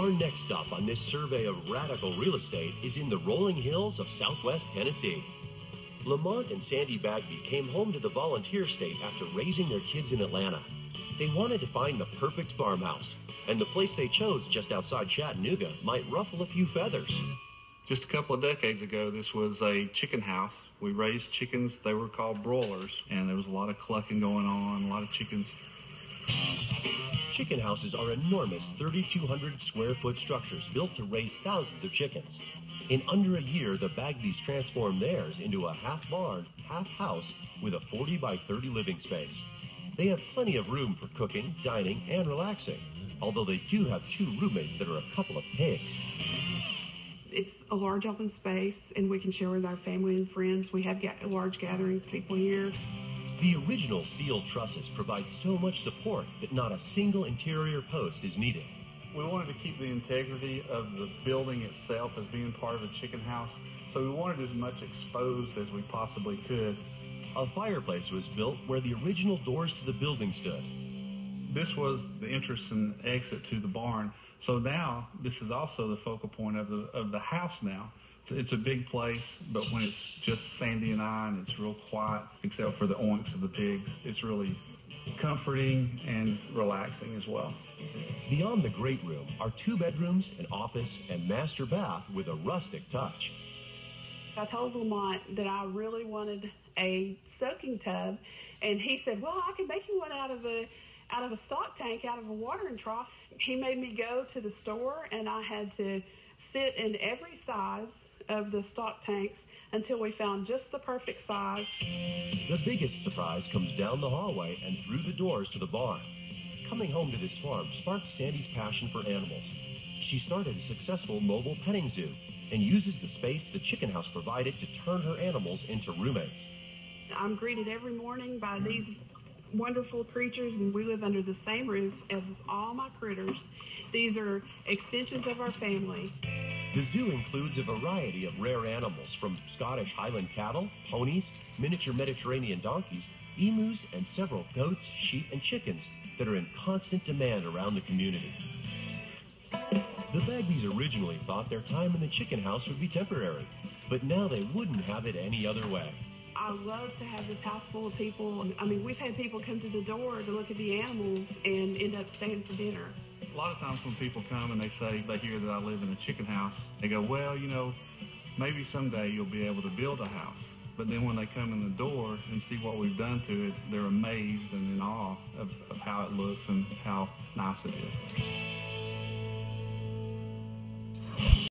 Our next stop on this survey of radical real estate is in the rolling hills of southwest Tennessee. Lamont and Sandy Bagby came home to the volunteer state after raising their kids in Atlanta. They wanted to find the perfect farmhouse, and the place they chose just outside Chattanooga might ruffle a few feathers. Just a couple of decades ago, this was a chicken house. We raised chickens. They were called broilers, and there was a lot of clucking going on, a lot of chickens. Chicken houses are enormous 3,200 square foot structures built to raise thousands of chickens. In under a year, the Bagbys transformed theirs into a half barn, half house with a 40 by 30 living space. They have plenty of room for cooking, dining, and relaxing, although they do have 2 roommates that are a couple of pigs. It's a large open space, and we can share with our family and friends. We have large gatherings of people here. The original steel trusses provide so much support that not a single interior post is needed. We wanted to keep the integrity of the building itself as being part of a chicken house, so we wanted as much exposed as we possibly could. A fireplace was built where the original doors to the building stood. This was the entrance and exit to the barn, so now this is also the focal point of the house now. It's a big place, but when it's just Sandy and I, and it's real quiet, except for the oinks of the pigs, it's really comforting and relaxing as well. Beyond the great room are 2 bedrooms, an office, and master bath with a rustic touch. I told Lamont that I really wanted a soaking tub, and he said, well, I can make you one out of a stock tank, out of a watering trough. He made me go to the store, and I had to sit in every size of the stock tanks until we found just the perfect size. The biggest surprise comes down the hallway and through the doors to the barn. Coming home to this farm sparked Sandy's passion for animals. She started a successful mobile petting zoo and uses the space the chicken house provided to turn her animals into roommates. I'm greeted every morning by these wonderful creatures, and we live under the same roof as all my critters. These are extensions of our family. The zoo includes a variety of rare animals, from Scottish Highland cattle, ponies, miniature Mediterranean donkeys, emus, and several goats, sheep, and chickens that are in constant demand around the community. The Bagbys originally thought their time in the chicken house would be temporary, but now they wouldn't have it any other way. I love to have this house full of people. I mean, we've had people come to the door to look at the animals and end up staying for dinner. A lot of times when people come and they hear that I live in a chicken house, they go, well, you know, maybe someday you'll be able to build a house. But then when they come in the door and see what we've done to it, they're amazed and in awe of how it looks and how nice it is.